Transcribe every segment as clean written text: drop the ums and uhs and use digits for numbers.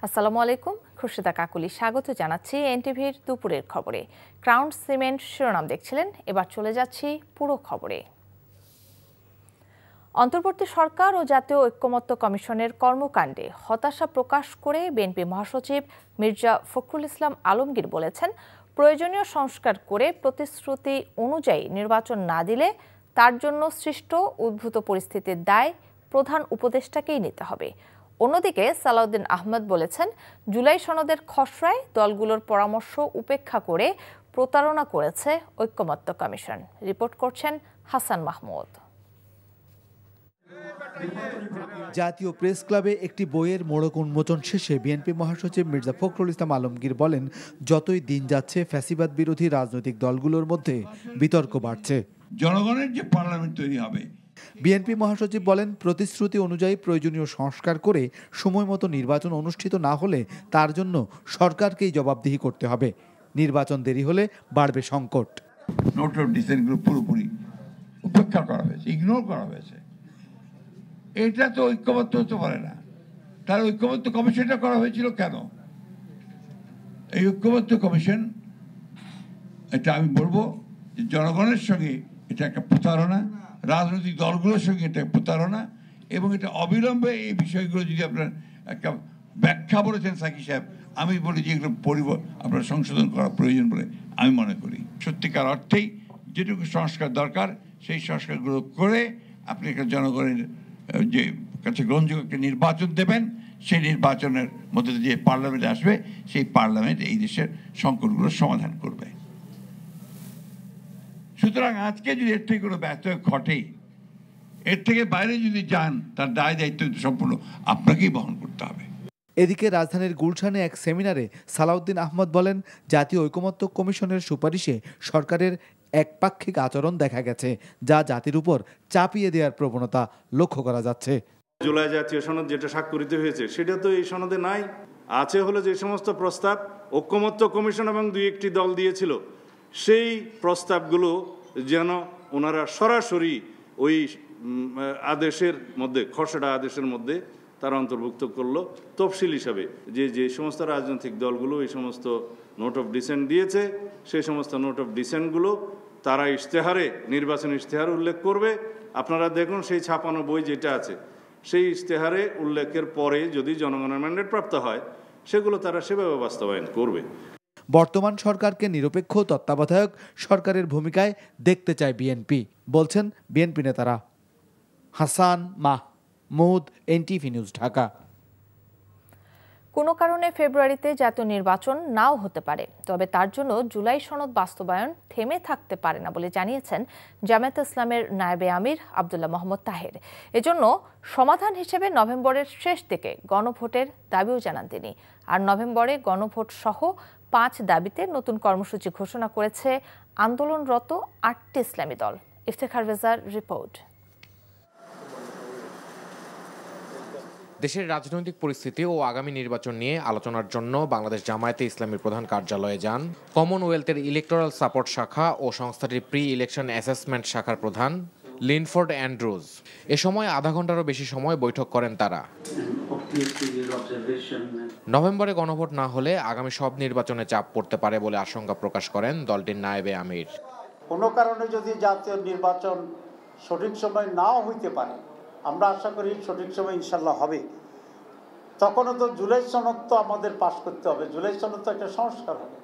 আসসালামু আলাইকুম, খুরশিদা কাকুলি স্বাগত জানাচ্ছি এনটিভির দুপুরের খবরে। ক্রাউন সিমেন্ট শিরোনাম দেখছিলেন, এবার চলে যাচ্ছি পুরো খবরে। অন্তর্বর্তী সরকার ও জাতীয় ঐক্যমত্য কমিশনের কর্মকাণ্ডে হতাশা প্রকাশ করে বিএনপি মহাসচিব মির্জা ফখরুল ইসলাম আলমগীর বলেছেন, প্রয়োজনীয় সংস্কার করে প্রতিশ্রুতি অনুযায়ী নির্বাচন না দিলে তার জন্য সৃষ্ট উদ্ভূত পরিস্থিতির দায় প্রধান উপদেষ্টাকেই নিতে হবে। অন্যদিকে সালাউদ্দিন আহমেদ বলেছেন, জুলাই সনদের খসড়ায় দলগুলোর পরামর্শ উপেক্ষা করে প্রতারণা করেছে ঐক্যমত্য কমিশন। রিপোর্ট করছেন হাসান মাহমুদ। জাতীয় প্রেস ক্লাবে একটি বইয়ের মোড়ক উন্মোচন শেষে বিএনপি মহাসচিব মির্জা ফখরুল ইসলাম আলমগীর বলেন, যতই দিন যাচ্ছে ফ্যাসিবাদ বিরোধী রাজনৈতিক দলগুলোর মধ্যে বিতর্ক বাড়ছে। জনগণের যে পার্লামেন্ট তৈরি হবে, বিএনপি মহাসচিব বলেন, প্রতিশ্রুতি অনুযায়ী প্রয়োজনীয় সংস্কার করে সময় মতো নির্বাচন অনুষ্ঠিত না হলে তার জন্য সরকারকেই জবাবদিহি করতে হবে। নির্বাচন দেরি হলে বাড়বে সংকট। নোট অফ ডিসেন্টগুলো পুরোপুরি উপেক্ষা করা হয়েছে, ইগনোর করা হয়েছে। এটা তো ঐক্যবদ্ধ হতে পারে না। তার ঐক্যবদ্ধ কমিশনটা করা হয়েছিল কেন? এই ঐক্যবদ্ধ কমিশন, এটা আমি বলবো যে জনগণের সঙ্গে এটা একটা প্রতারণা, রাজনৈতিক দলগুলোর সঙ্গে এটা প্রতারণা, এবং এটা অবিলম্বে এই বিষয়গুলো যদি আপনার একটা ব্যাখ্যা বলেছেন সাকি সাহেব, আমি বলি যে এগুলো আপনার সংশোধন করা প্রয়োজন বলে আমি মনে করি। সত্যিকার অর্থেই যেটুকু সংস্কার দরকার সেই সংস্কারগুলো করে আপনি একটা জনগণের যে কাছে গ্রহণযোগ্য একটা নির্বাচন দেবেন, সেই নির্বাচনের মধ্যে যে পার্লামেন্ট আসবে, সেই পার্লামেন্ট এই দেশের সংকটগুলোর সমাধান করবে। সুতরাং আজকে যদি এর থেকে কোনো ব্যত্যয় ঘটে, এর থেকে বাইরে যদি যান, তার দায় দায়িত্ব সম্পূর্ণ আপনাকেই বহন করতে হবে। এদিকে রাজধানীর গুলশানে এক সেমিনারে সালাউদ্দিন আহমদ বলেন, জাতীয় ঐকমত্য কমিশনের সুপারিশে সরকারের একপাক্ষিক আচরণ দেখা গেছে, যা জাতির উপর চাপিয়ে দেওয়ার প্রবণতা লক্ষ্য করা যাচ্ছে। জুলাই জাতীয় সনদ যেটা স্বাক্ষরিত হয়েছে সেটা তো এই সনদে নাই। আছে হলো যে সমস্ত প্রস্তাব ঐকমত্য কমিশন এবং দুই একটি দল দিয়েছিল, সেই প্রস্তাবগুলো যেন ওনারা সরাসরি ওই আদেশের মধ্যে, খসড়া আদেশের মধ্যে তারা অন্তর্ভুক্ত করলো তফসিল হিসাবে, যে সমস্ত রাজনৈতিক দলগুলো এই সমস্ত নোট অফ ডিসেন্ট দিয়েছে, সেই সমস্ত নোট অফ ডিসেন্টগুলো তারা ইশতেহারে, নির্বাচন ইশতেহারে উল্লেখ করবে। আপনারা দেখুন সেই ছাপানো বই যেটা আছে, সেই ইশতেহারে উল্লেখের পরে যদি জনগণের ম্যান্ডেট প্রাপ্ত হয়, সেগুলো তারা সেভাবে বাস্তবায়ন করবে। বর্তমান সরকারকে নিরপেক্ষ তত্ত্বাবধায়ক সরকারের ভূমিকায় দেখতে চায় বিএনপি, বলছেন বিএনপি নেতারা। Hasan Mahmud, NTV news, Dhaka. কোনো কারণে ফেব্রুয়ারিতে জাতীয় নির্বাচন নাও হতে পারে, তবে তার জন্য জুলাই সনদ বাস্তবায়ন থেমে থাকতে পারে না বলে জানিয়েছেন জামায়াতে ইসলামের নায়েবে আমির আব্দুল্লাহ মোহাম্মদ তাহের। এজন্য সমাধান হিসেবে নভেম্বরের শেষ দিকে গণভোটের দাবিও জানান তিনি। আর নভেম্বরে গণভোট সহ 5 দাবিতে নতুন কর্মসূচি ঘোষণা করেছে আন্দোলনরত 8টি ইসলামী দল। ইফতেখার রেজার রিপোর্ট। দেশের রাজনৈতিক পরিস্থিতি ও আগামী নির্বাচন নিয়ে আলোচনার জন্য বাংলাদেশ জামায়াতে ইসলামীর প্রধান কার্যালয়ে যান কমনওয়েলথের ইলেকটোরাল সাপোর্ট শাখা ও সংস্থাটির প্রি ইলেকশন অ্যাসেসমেন্ট শাখার প্রধান লিনফোর্ড অ্যান্ড্রুজ। এ সময় আধা ঘন্টারও বেশি সময় বৈঠক করেন তারা। নভেম্বরে গণভোট না হলে আগামী সব নির্বাচনে চাপ পড়তে পারে বলে আশঙ্কা প্রকাশ করেন দলটির নায়েবে আমির। কোনো কারণে যদি জাতীয় নির্বাচন সঠিক সময় নাও হইতে পারে, আমরা আশা করি সঠিক সময় ইনশাল্লাহ হবে, তখনও তো জুলাই সনদ তো আমাদের পাশ করতে হবে। জুলাই সনদ তো একটা সংস্কার হবে।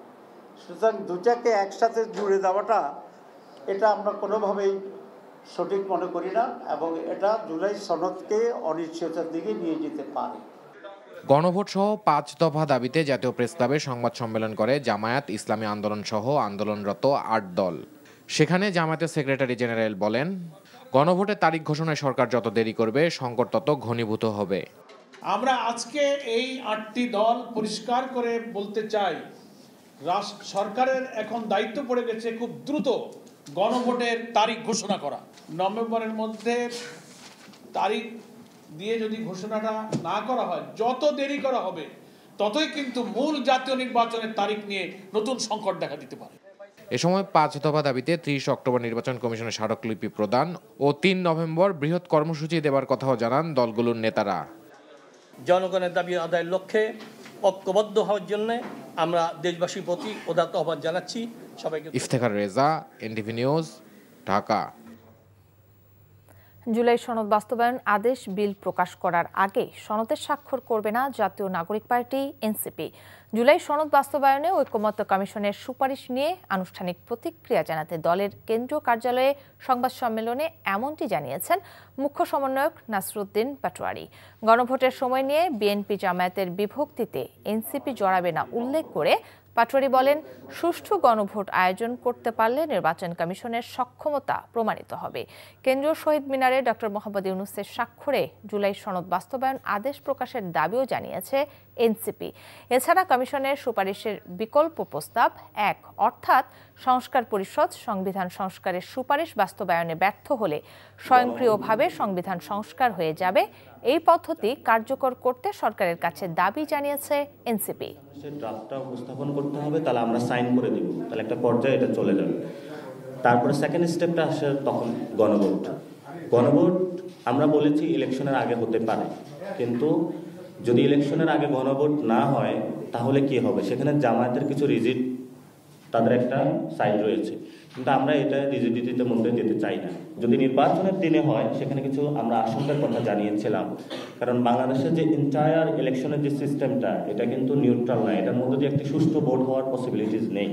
সুতরাং দুটাকে একসাথে জুড়ে দেওয়াটা, এটা আমরা কোনোভাবেই সঠিক মনে করি না, এবং এটা জুলাই সনদকে অনিশ্চয়তার দিকে নিয়ে যেতে পারে। গণভোট সহ 5 দফা দাবিতে জাতীয় প্রেস ক্লাবে সংবাদ সম্মেলন করে জামায়াত, ইসলামী আন্দোলন সহ আন্দোলনরত 8 দল। সেখানে জামায়াতের সেক্রেটারি জেনারেল বলেন, গণভোটের তারিখ ঘোষণায় সরকার যত দেরি করবে সংকট তত ঘনীভূত হবে। আমরা আজকে এই 8টি দল পরিষ্কার করে বলতে চাই, সরকারের এখন দায়িত্ব পড়ে গেছে খুব দ্রুত গণভোটের তারিখ ঘোষণা করা। নভেম্বরের মধ্যে তারিখ দিয়ে যদি ঘোষণাটা না করা হয়, যত দেরি করা হবে ততই কিন্তু মূল জাতীয় নির্বাচনের তারিখ নিয়ে নতুন সংকট দেখা দিতে পারে। এ সময় 5 দফা দাবিতে 30 অক্টোবর নির্বাচন কমিশনের স্মারকলিপি প্রদান ও 3 নভেম্বর বৃহৎ কর্মসূচি দেবার কথাও জানান দলগুলোর নেতারা। জনগণের দাবি আদায়ের লক্ষ্যে ঐক্যবদ্ধ হওয়ার জন্য আমরা দেশবাসীর প্রতি উদাত্ত আহ্বান জানাচ্ছি। সবাইকে। ইফতেখার রেজা, এনটিভি নিউজ, ঢাকা। জুলাই সনদ বাস্তবায়ন আদেশ বিল প্রকাশ করার আগে সনদে স্বাক্ষর করবে না জাতীয় নাগরিক পার্টি এনসিপি। জুলাই সনদ বাস্তবায়নে ঐকমত্য কমিশনের সুপারিশ নিয়ে আনুষ্ঠানিক প্রতিক্রিয়া জানাতে দলের কেন্দ্রীয় কার্যালয়ে সংবাদ সম্মেলনে এমনটি জানিয়েছেন মুখ্য সমন্বয়ক নাসরুদ্দিন পাটোয়ারি। গণভোটের সময় নিয়ে বিএনপি জামায়াতের বিভক্তিতে এনসিপি জড়াবে না উল্লেখ করে পাটোয়ারি বলেন, সুষ্ঠু গণভোট আয়োজন করতে পারলে নির্বাচন কমিশনের সক্ষমতা প্রমাণিত হবে। কেন্দ্রীয় শহীদ মিনারে ডক্টর মোহাম্মদ ইউনূসের স্বাক্ষরে জুলাই সনদ বাস্তবায়ন আদেশ প্রকাশের দাবিও জানিয়েছে এনসিপি। এছাড়া কমিশনের সুপারিশের বিকল্প প্রস্তাব ১, অর্থাৎ সংস্কার পরিষদ সংবিধান সংস্কারের সুপারিশ বাস্তবায়নে ব্যর্থ হলে স্বয়ংক্রিয়ভাবে সংবিধান সংস্কার হয়ে যাবে। এই পদ্ধতি কার্যকর করতে সরকারের কাছে দাবি জানিয়েছে এনসিপি। ড্রাফটটা উপস্থাপন করতে হবে, তাহলে আমরা সাইন করে দিব, তাহলে একটা পর্যায়ে এটা চলে যাবে। তারপরে সেকেন্ড স্টেপটা আসে তখন গণভোট। আমরা বলেছি ইলেকশনের আগে হতে পারে, কিন্তু যদি ইলেকশনের আগে গণভোট না হয় তাহলে কি হবে? সেখানে জামায়াতের কিছু রিজিড, তাদের একটা সাইড রয়েছে, কিন্তু আমরা এটা রিজিডিটির মধ্যে যেতে চাই না। যদি নির্বাচনের দিনে হয় সেখানে কিছু আমরা আশঙ্কার কথা জানিয়েছিলাম, কারণ বাংলাদেশের যে এন্টায়ার ইলেকশনের যে সিস্টেমটা, এটা কিন্তু নিউট্রাল না, এটার মধ্যে দিয়ে একটি সুষ্ঠু ভোট হওয়ার পসিবিলিটিস নেই।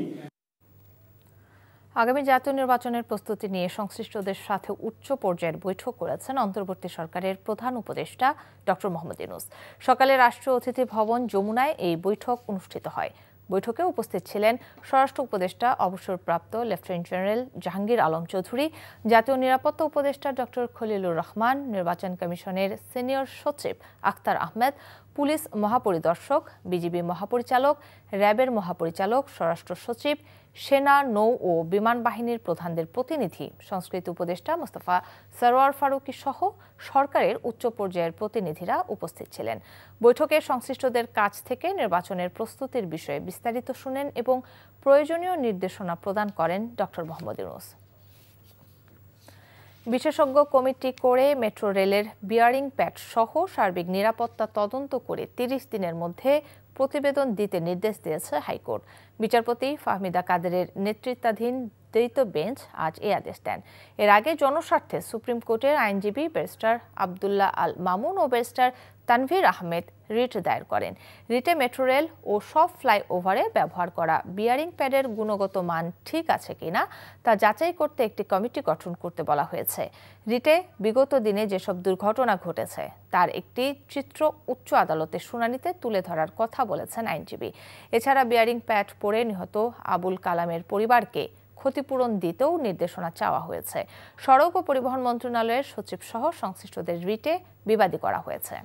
আগামী জাতীয় নির্বাচনের প্রস্তুতি নিয়ে সংশ্লিষ্টদের সাথে উচ্চ পর্যায়ের বৈঠক করেছেন অন্তর্বর্তী সরকারের প্রধান উপদেষ্টা ডক্টর মোহাম্মদ ইউনূস। সকালে রাষ্ট্রীয় অতিথি ভবন যমুনায় এই বৈঠক অনুষ্ঠিত হয়। বৈঠকে উপস্থিত ছিলেন স্বরাষ্ট্র উপদেষ্টা অবসরপ্রাপ্ত লেফটেন্যান্ট জেনারেল জাহাঙ্গীর আলম চৌধুরী, জাতীয় নিরাপত্তা উপদেষ্টা ডক্টর খলিলুর রহমান, নির্বাচন কমিশনের সিনিয়র সচিব আখতার আহমেদ, পুলিশ মহাপরিদর্শক, বিজিবি মহাপরিচালক, র্যাবের মহাপরিচালক, স্বরাষ্ট্র সচিব, সেনা, নৌ ও বিমান বাহিনীর প্রধানদের প্রতিনিধি, সংস্কৃতি উপদেষ্টা মোস্তফা সরোয়ার ফারুকী সহ সরকারের উচ্চ পর্যায়ের প্রতিনিধিরা উপস্থিত ছিলেন। বৈঠকে সংশ্লিষ্টদের কাছ থেকে নির্বাচনের প্রস্তুতির বিষয়ে বিস্তারিত শুনেন এবং প্রয়োজনীয় নির্দেশনা প্রদান করেন ডক্টর মোহাম্মদ ইউনূস। বিশেষজ্ঞ কমিটি করে মেট্রো রেলের বিয়ারিং প্যাড সহ সার্বিক নিরাপত্তা তদন্ত করে ৩০ দিনের মধ্যে প্রতিবেদন দিতে নির্দেশ দিয়েছে হাইকোর্ট। বিচারপতি ফাহমিদা কাদেরের নেতৃত্বাধীন দ্বৈত বেঞ্চ আজ এই আদেশ দেন। এর আগে জনস্বার্থে সুপ্রিম কোর্টের আইনজীবী ব্যারিস্টার আব্দুল্লাহ আল মামুন ও ব্যারিস্টার তানভীর আহমেদ রিট দায়ের করেন। রিটে মেট্রো রেল ও সব ফ্লাইওভারে ব্যবহার করা বিয়ারিং প্যাডের গুণগত মান ঠিক আছে কিনা তা যাচাই করতে একটি কমিটি গঠন করতে বলা হয়েছে। রিটে বিগত দিনে যেসব দুর্ঘটনা ঘটেছে তার একটি চিত্র উচ্চ আদালতের শুনানিতে তুলে ধরার কথা বলেছেন আইনজীবী। এছাড়া বিয়ারিং প্যাড পড়ে নিহত আবুল কালামের পরিবারকে ক্ষতিপূরণ দিতেও নির্দেশনা চাওয়া হয়েছে। সড়ক ও পরিবহন মন্ত্রণালয়ের সচিব সহ সংশ্লিষ্টদের রিটে বিবাদী করা হয়েছে।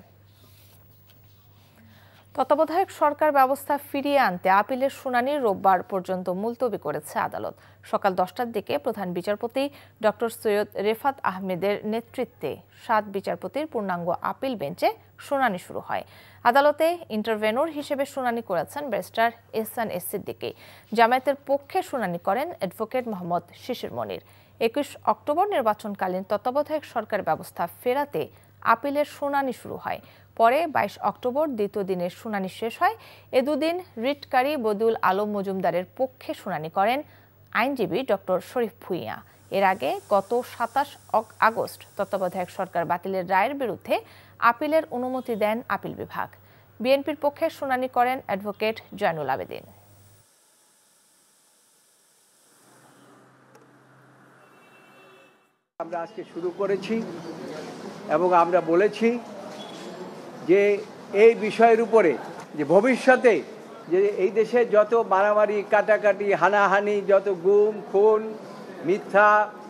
তত্ত্বাবধায়ক সরকার ব্যবস্থা ফিরিয়ে আনতে আপিলের শুনানি রোববার পর্যন্ত মুলতবি করেছে আদালত। সকাল 10টার দিকে প্রধান বিচারপতি ডক্টর সৈয়দ রেফাত আহমেদের নেতৃত্বে 7 বিচারপতির পূর্ণাঙ্গ আপিল বেঞ্চে শুনানি শুরু হয়। আদালতে ইন্টারভেনর হিসেবে শুনানি করেছেন ব্যারিস্টার এহসান এস সিদ্দিকী। জামায়াতের পক্ষে শুনানি করেন অ্যাডভোকেট মোহাম্মদ শিশির মনির। 21 অক্টোবর নির্বাচনকালীন তত্ত্বাবধায়ক সরকার ব্যবস্থা ফেরাতে আপিলের শুনানি শুরু হয়। পরে 22 অক্টোবর দ্বিতীয় দিনের শুনানি শেষ হয়। এ দুদিন রিটকারী বদিউল আলম মজুমদারের পক্ষে শুনানি করেন আইনজীবী ডক্টর শরীফ ভুঁইয়া। এর আগে গত 27 আগস্ট তত্ত্বাবধায়ক সরকার বাতিলের রায়ের বিরুদ্ধে আপিলের অনুমতি দেন আপিল বিভাগ। বিএনপির পক্ষে শুনানি করেন অ্যাডভোকেট জয়নুল আবেদিন। আমরা আজকে শুরু করেছি এবং আমরা বলেছি যে এই বিষয়ের উপরে যে ভবিষ্যতে যে এই দেশে যত মারামারি, কাটাকাটি, হানাহানি, যত গুম, খুন, মিথ্যা,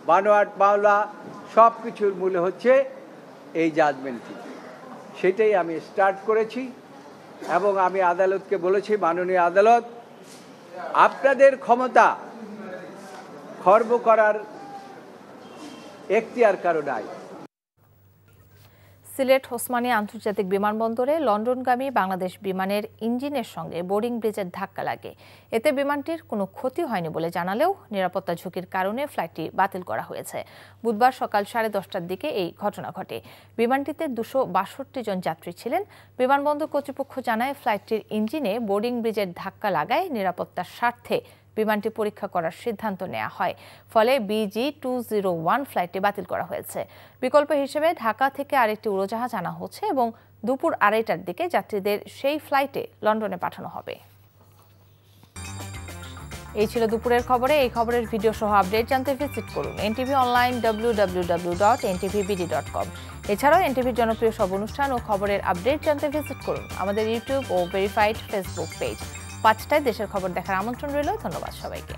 বানোয়াট মামলা সব কিছুর মূলে হচ্ছে এই জাজমেন্টটি। সেটাই আমি স্টার্ট করেছি এবং আমি আদালতকে বলেছি, মাননীয় আদালত, আপনাদের ক্ষমতা খর্ব করার এখতিয়ার কারো নাই। সিলেট ওসমানী আন্তর্জাতিক বিমানবন্দরে লন্ডনগামী বাংলাদেশ বিমানের ইঞ্জিনের সঙ্গে বোর্ডিং ব্রিজের ধাক্কা লাগে। এতে বিমানটির কোনো ক্ষতি হয়নি বলে জানালেও নিরাপত্তা ঝুঁকির কারণে ফ্লাইটটি বাতিল করা হয়েছে। বুধবার সকাল 10:30টার দিকে এই ঘটনা ঘটে। বিমানটিতে 262 জন যাত্রী ছিলেন। বিমানবন্দর কর্তৃপক্ষ জানায়, ফ্লাইটটির ইঞ্জিনে বোর্ডিং ব্রিজের ধাক্কা লাগায় নিরাপত্তার স্বার্থে বিমানটি পরীক্ষা করার সিদ্ধান্ত নেওয়া হয়। ফলে BG201 ফ্লাইটটি বাতিল করা হয়েছে। বিকল্প হিসেবে ঢাকা থেকে আরেকটি উড়োজাহাজ আনা হচ্ছে এবং দুপুর 2:30টার দিকে যাত্রীদের সেই ফ্লাইটে লন্ডনে পাঠানো হবে। এই ছিল দুপুরের খবরে। এই খবরের ভিডিও সহ আপডেট জানতে ভিজিট করুন NTV অনলাইন www.ntvbd.com। এছাড়াও NTVর জনপ্রিয় সব অনুষ্ঠান ও খবরের আপডেট জানতে ভিজিট করুন আমাদের ইউটিউব ও ভেরিফাইড ফেসবুক পেজ। 5টায় দেশের খবর দেখার আমন্ত্রণ রইল। ধন্যবাদ সবাইকে।